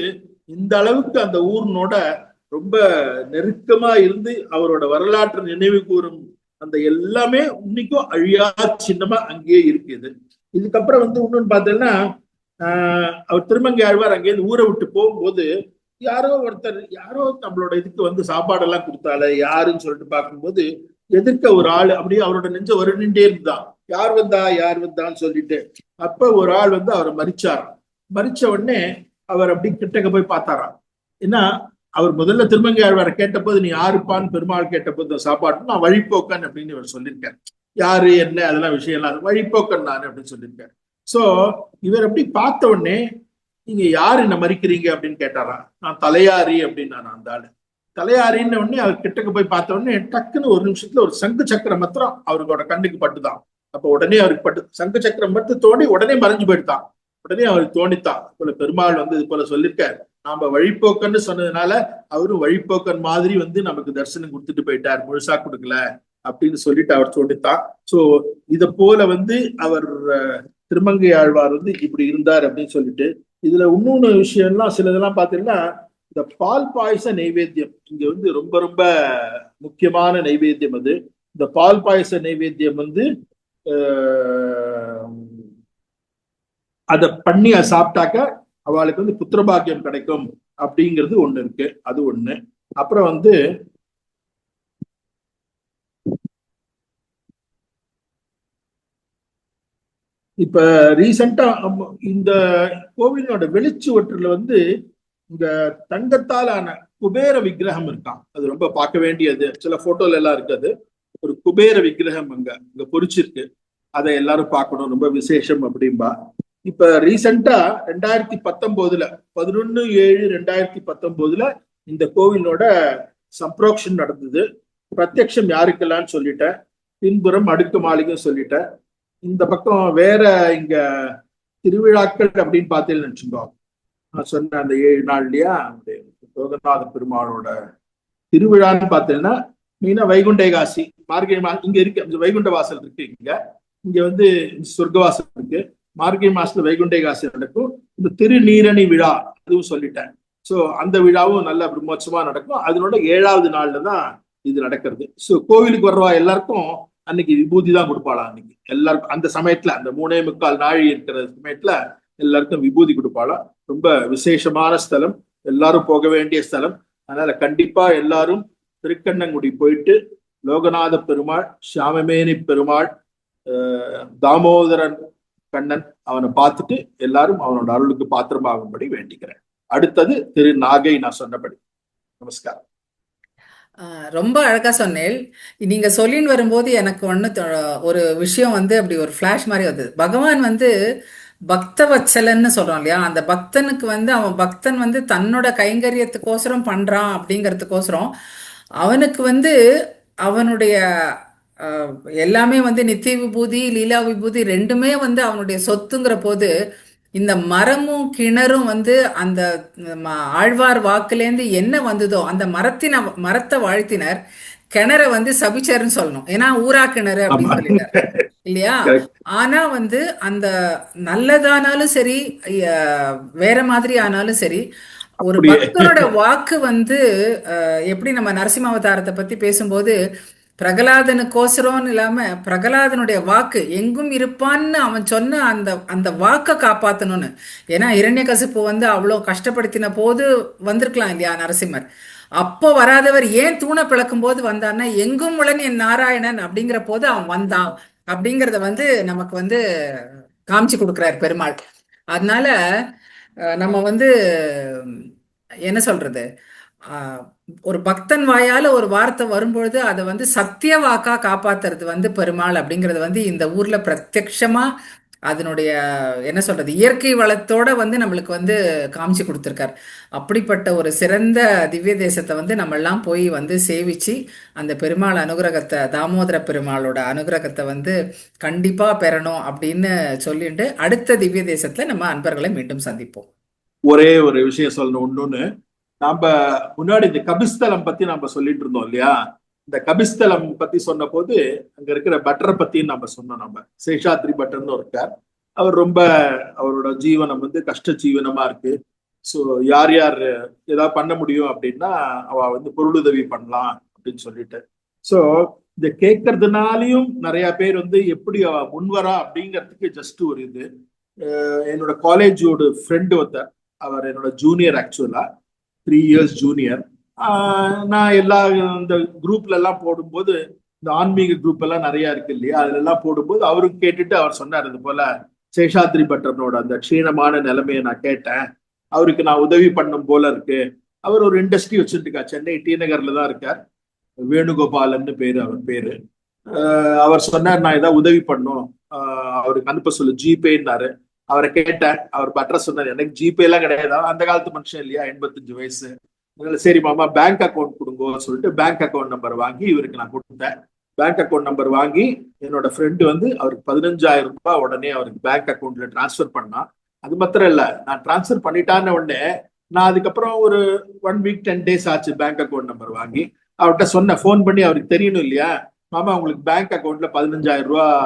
இந்த அளவுக்கு அந்த ஊர்னோட ரொம்ப நெருக்கமா இருந்து அவரோட வரலாற்று நினைவு கூறும் அந்த எல்லாமே இன்னைக்கும் அழியா சின்னமா அங்கேயே இருக்குது. இதுக்கப்புறம் வந்து இன்னொன்னு பார்த்தீங்கன்னா, அவர் திருமங்கை ஆழ்வார் அங்கேயிருந்து ஊரை விட்டு போகும்போது யாரோ ஒருத்தர், யாரோ நம்மளோட இதுக்கு வந்து சாப்பாடெல்லாம் கொடுத்தால யாருன்னு சொல்லிட்டு பார்க்கும்போது எதிர்க்க ஒரு ஆள் அப்படியே அவரோட நெஞ்ச வருணின்றே இருந்தான். யார் வந்தா யார் வந்தான்னு சொல்லிட்டு. அப்ப ஒரு ஆள் வந்து அவரை மறிச்சாராம். மறிச்ச உடனே அவர் அப்படி கிட்டக்க போய் பார்த்தாராம். ஏன்னா அவர் முதல்ல திருமங்கை ஆழ்வாரை கேட்டபோது நீ யாருப்பான்னு பெருமாள் கேட்டபோது சாப்பாடு நான் வழிப்போக்கன் அப்படின்னு இவர் சொல்லியிருக்காரு. யாரு என்ன அதெல்லாம் விஷயம் எல்லாம் வழிப்போக்கன் நான் அப்படின்னு சொல்லியிருக்காரு. சோ இவர் அப்படி பார்த்த உடனே நீங்க யாரு என்ன மறிக்கிறீங்க அப்படின்னு கேட்டாராம். நான் தலையாரி அப்படின்னு நான் அந்த ஆளு. தலையாரின்னு உடனே அவர் கிட்டக்கு போய் பார்த்த உடனே டக்குன்னு ஒரு நிமிஷத்துல ஒரு சங்கு சக்கரம் மாத்திரம் அவரோட கண்ணுக்கு பட்டுதான். அப்ப உடனே அவருக்கு பட்டு சங்கு சக்கரம் மட்டும் தோண்டி உடனே மறைஞ்சு போயிட்டான். உடனே அவருக்கு தோணித்தான், போல பெருமாள் வந்து இது போல சொல்லியிருக்காரு, நாம வழிப்போக்கன்னு சொன்னதுனால அவரும் வழிப்போக்கன் மாதிரி வந்து நமக்கு தரிசனம் கொடுத்துட்டு போயிட்டார், முழுசா கொடுக்கல அப்படின்னு சொல்லிட்டு அவர் தோண்டித்தான். சோ இத போல வந்து அவர் திருமங்கை ஆழ்வார் வந்து இப்படி இருந்தார் அப்படின்னு சொல்லிட்டு, இதுல இன்னொன்னு விஷயம்லாம் சிலதெல்லாம் பாத்தீங்கன்னா, இந்த பால் பாயச நைவேத்தியம் இங்க வந்து ரொம்ப ரொம்ப முக்கியமான நைவேத்தியம். அது இந்த பால் பாயச நைவேத்தியம் வந்து அதை பண்ணி சாப்பிட்டாக்க அவளுக்கு வந்து புத்திரபாக்கியம் கிடைக்கும் அப்படிங்கிறது ஒண்ணு இருக்கு. அது ஒண்ணு. அப்புறம் வந்து இப்ப ரீசெண்டா இந்த கோவிலோட வெளிச்சுவற்றுல வந்து இந்த தங்கத்தால் ஆன குபேர விக்கிரகம் இருக்கான். அது ரொம்ப பார்க்க வேண்டியது. சில போட்டோல எல்லாம் இருக்குது. ஒரு குபேர விக்கிரகம் அங்க பொறிச்சிருக்கு. அதை எல்லாரும் பார்க்கணும், ரொம்ப விசேஷம் அப்படின்பா. இப்ப ரீசெண்டா 2019 11/7/2019 இந்த கோவிலோட சம்ப்ரோக்ஷன் நடந்தது. பிரத்யக்ஷம் யாருக்கெல்லாம் சொல்லிட்டேன், பின்புறம் அடுக்கு மாளிகை சொல்லிட்டேன். இந்த பக்கம் வேற இங்க திருவிழாக்கள் அப்படின்னு பார்த்தீங்கன்னு வச்சுக்கோ, நான் சொன்ன அந்த 7 நாள்லயா லோகநாத பெருமாளோட திருவிழான்னு பார்த்தீங்கன்னா மெயினா வைகுண்ட ஏகாசி, மார்கழி இங்க இருக்கு, வைகுண்ட வாசல் இருக்கு. இங்க வந்து சொர்க்கவாசல் இருக்கு. மார்கழி மாசத்துல வைகுண்ட ஏகாசி நடக்கும். இந்த திருநீரணி விழா அதுவும் சொல்லிட்டேன். சோ அந்த விழாவும் நல்ல பிரம்மோற்சவமா நடக்கும். அதனோட 7வது நாள்ல தான் இது நடக்கிறது. சோ கோவிலுக்கு வர்றவா எல்லாருக்கும் அன்னைக்கு விபூதி தான் கொடுப்பாளா. அன்னைக்கு எல்லாருக்கும் அந்த சமயத்துல, அந்த 3/4 நாழி இருக்கிற சமயத்துல எல்லாருக்கும் விபூதி கொடுப்பாளா. ரொம்ப விசேஷமான ஸ்தலம், எல்லாரும் போக வேண்டிய ஸ்தலம். அதனால கண்டிப்பா எல்லாரும் திருக்கண்ணங்குடி போயிட்டு லோகநாத பெருமாள், சியாமமேனி பெருமாள், தாமோதரன் கண்ணன் அவனை பார்த்துட்டு எல்லாரும் அவனோட அருளுக்கு பாத்திரமாகும்படி வேண்டிக்கிறேன். அடுத்தது திரு நாகை நான் சொன்னபடி. நமஸ்காரம். ரொம்ப அழகா சொன்னேன். நீங்க சொல்லின்னு வரும்போது எனக்கு ஒரு விஷயம் வந்து அப்படி ஒரு ஃபிளாஷ் மாதிரி வருது. பகவான் வந்து பக்த வச்சலன்னு சொல்றோம் இல்லையா, அந்த பக்தனுக்கு வந்து அவன் பக்தன் வந்து தன்னோட கைங்கரியத்துக்கோசரம் பண்றான் அப்படிங்கிறதுக்கோசரம் அவனுக்கு வந்து அவனுடைய எல்லாமே வந்து நித்திய விபூதி லீலா விபூதி ரெண்டுமே வந்து அவனுடைய சொத்துங்கிற போது இந்த மரமும் கிணறும் வந்து அந்த ஆழ்வார் வாக்குலேருந்து என்ன வந்ததோ அந்த மரத்தை வாழ்த்தினர், கிணற வந்து சபிச்சாருன்னு சொல்லணும். ஏன்னா ஊரா கிணறு அப்படின்னு சொல்லிட்டார் இல்லையா. ஆனா வந்து அந்த நல்லதானாலும் சரி வேற மாதிரி ஆனாலும் சரி, ஒரு பக்தனோட வாக்கு வந்து எப்படி நம்ம நரசிம்ம அவதாரத்தை பத்தி பேசும்போது பிரகலாதனுக்கோசரம்னு இல்லாம பிரகலாதனுடைய வாக்கு எங்கும் இருப்பான்னு அவன் சொன்ன அந்த வாக்கை காப்பாத்தணும்னு. ஏன்னா இரண்யகசிப்பு வந்து அவ்வளோ கஷ்டப்படுத்தின போது வந்திருக்கலாம் இல்லையா நரசிம்மர். அப்போ வராதவர் ஏன் தூணை பிளக்கும் போது வந்தான்னா, எங்கும் உளன் என் நாராயணன் அப்படிங்கிற போது அவன் வந்தான் அப்படிங்கிறத வந்து நமக்கு வந்து காமிச்சு கொடுக்குறாரு பெருமாள். அதனால நம்ம வந்து என்ன சொல்றது, ஒரு பக்தன் வாயால ஒரு வார்த்தை வரும்பொழுது அதை வந்து சத்திய வாக்கா காப்பாத்துறது வந்து பெருமாள் அப்படிங்கிறது வந்து இந்த ஊர்ல பிரத்யக்ஷமா அதனுடைய என்ன சொல்றது, இயற்கை வளத்தோட வந்து நம்மளுக்கு வந்து காமிச்சு கொடுத்துருக்கார். அப்படிப்பட்ட ஒரு சிறந்த திவ்ய தேசத்தை வந்து நம்ம எல்லாம் போய் வந்து சேவிச்சு அந்த பெருமாள் அனுகிரகத்தை, தாமோதர பெருமாளோட அனுகிரகத்தை வந்து கண்டிப்பா பெறணும் அப்படின்னு சொல்லிட்டு அடுத்த திவ்ய தேசத்துல நம்ம அன்பர்களை மீண்டும் சந்திப்போம். ஒரே ஒரு விஷயம் சொல்லணும். ஒண்ணுன்னு நாம முன்னாடி இந்த கபிஸ்தலம் பத்தி நம்ம சொல்லிட்டு இருந்தோம் இல்லையா? இந்த கபிஸ்தலம் பத்தி சொன்ன போது அங்க இருக்கிற பட்டரை பத்தி நம்ம சொன்னோம். நம்ம சேஷாத்ரி பட்டர்னு இருக்கார். அவர் ரொம்ப, அவரோட ஜீவனம் வந்து கஷ்ட ஜீவனமா இருக்கு. ஸோ யார் யார் ஏதாவது பண்ண முடியும் அப்படின்னா அவ வந்து பொருளுதவி பண்ணலாம் அப்படின்னு சொல்லிட்டு. ஸோ இதை கேட்கறதுனாலையும் நிறைய பேர் வந்து எப்படி அவ முன்வரா அப்படிங்கிறதுக்கு ஜஸ்ட் ஒரு இது. என்னோட காலேஜோட ஃப்ரெண்டு ஒருத்தர், அவர் என்னோட ஜூனியர், ஆக்சுவலா 3 இயர்ஸ் ஜூனியர். நான் எல்லா இந்த குரூப்ல எல்லாம் போடும்போது, இந்த ஆன்மீக குரூப் எல்லாம் நிறைய இருக்கு இல்லையா, அதுல எல்லாம் போடும்போது அவரும் கேட்டுட்டு அவர் சொன்னார், இது போல சேஷாத்ரி பட்டர்னோட அந்த க்ஷீணமான நிலைமையை நான் கேட்டேன், அவருக்கு நான் உதவி பண்ணும் போல இருக்கு. அவர் ஒரு இண்டஸ்ட்ரி வச்சுட்டு இருக்கா, சென்னை டி நகர்ல தான் இருக்கார். வேணுகோபாலன்னு பேரு அவர் பேரு. அவர் சொன்னார் நான் ஏதாவது உதவி பண்ணும், அவருக்கு அனுப்ப சொல்லு ஜிபேன்னாரு. அவரை கேட்டேன், அவர் அட்ரஸ் சொன்னார். எனக்கு ஜிபே எல்லாம் கிடையாது, அந்த காலத்து மனுஷன் இல்லையா, 85 வயசு. அதனால சரி மாமா பேங்க் அக்கௌண்ட் கொடுங்கன்னு சொல்லிட்டு பேங்க் அக்கௌண்ட் நம்பர் வாங்கி இவருக்கு நான் கொடுத்தேன். பேங்க் அக்கௌண்ட் நம்பர் வாங்கி என்னோட ஃப்ரெண்டு வந்து அவருக்கு 15,000 ரூபாய் உடனே அவருக்கு பேங்க் அக்கௌண்ட்ல டிரான்ஸ்ஃபர் பண்ணா. அது மாத்திரம் இல்ல, நான் டிரான்ஸ்ஃபர் பண்ணிட்டான்னு உடனே நான் அதுக்கப்புறம் ஒரு 1 வீக் 10 டேஸ் ஆச்சு பேங்க் அக்கௌண்ட் நம்பர் வாங்கி அவர்கிட்ட சொன்னேன். ஃபோன் பண்ணி, அவருக்கு தெரியணும் இல்லையா, மாமா உங்களுக்கு பேங்க் அக்கௌண்ட்ல 15,000 ரூபாய்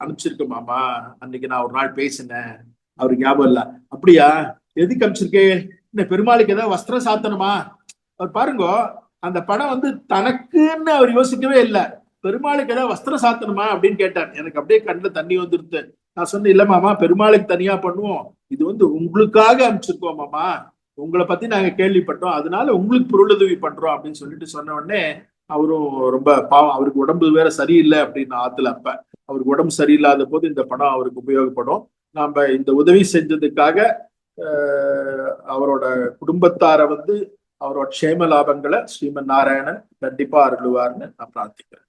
அனுப்பிச்சிருக்கு மாமா, அன்னைக்கு நான் ஒரு நாள் பேசினேன், அவருக்கு ஞாபகம் இல்ல. அப்படியா, எதுக்கு அனுப்பிச்சிருக்கே, இந்த பெருமாளுக்கு ஏதாவது வஸ்திரம் சாத்தணுமா? அவர் பாருங்க, அந்த பணம் வந்து தனக்குன்னு அவர் யோசிக்கவே இல்லை, பெருமாளுக்கு ஏதாவது வஸ்திரம் சாத்தணுமா அப்படின்னு கேட்டார். எனக்கு அப்படியே கண்ணில் தண்ணி வந்துருது. நான் சொன்னேன், இல்ல மாமா பெருமாளுக்கு தனியா பண்ணுவோம், இது வந்து உங்களுக்காக அனுப்பிச்சிருக்கோம் மாமா, உங்களை பத்தி நாங்க கேள்விப்பட்டோம், அதனால உங்களுக்கு பொருளுதவி பண்றோம் அப்படின்னு சொல்லிட்டு சொன்ன உடனே அவரும் ரொம்ப பாவம், அவருக்கு உடம்பு வேற சரியில்லை அப்படின்னு ஆத்துல. அப்ப அவருக்கு உடம்பு சரியில்லாத போது இந்த பணம் அவருக்கு உபயோகப்படும். நாம இந்த உதவி செஞ்சதுக்காக அவரோட குடும்பத்தார வந்து அவரோட க்ஷேம லாபங்களை ஸ்ரீமன் நாராயணன் கண்டிப்பா அருளுவார்னு நான் பிரார்த்திக்கிறேன்.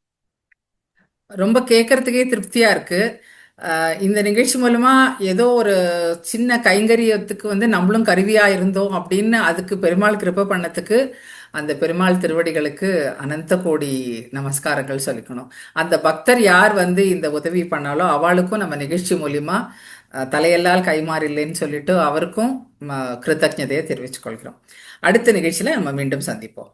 ரொம்ப கேட்கறதுக்கே திருப்தியா இருக்கு. இந்த நிகழ்ச்சி மூலமா ஏதோ ஒரு சின்ன கைங்கரியத்துக்கு வந்து நம்மளும் கருவியா இருந்தோம் அப்படின்னு அதுக்கு பெருமாள் கிருபை பண்ணதுக்கு அந்த பெருமாள் திருவடிகளுக்கு அனந்த கோடி நமஸ்காரங்கள் சொல்லிக்கணும். அந்த பக்தர் யார் வந்து இந்த உதவி பண்ணாலோ அவளுக்கும் நம்ம நிகழ்ச்சி மூலியமா தலையெல்லால் கைமாறில்லைன்னு சொல்லிட்டு அவருக்கும் கிருத்தஜதையை தெரிவித்துக் கொள்கிறோம். அடுத்த நிகழ்ச்சியில நம்ம மீண்டும் சந்திப்போம்.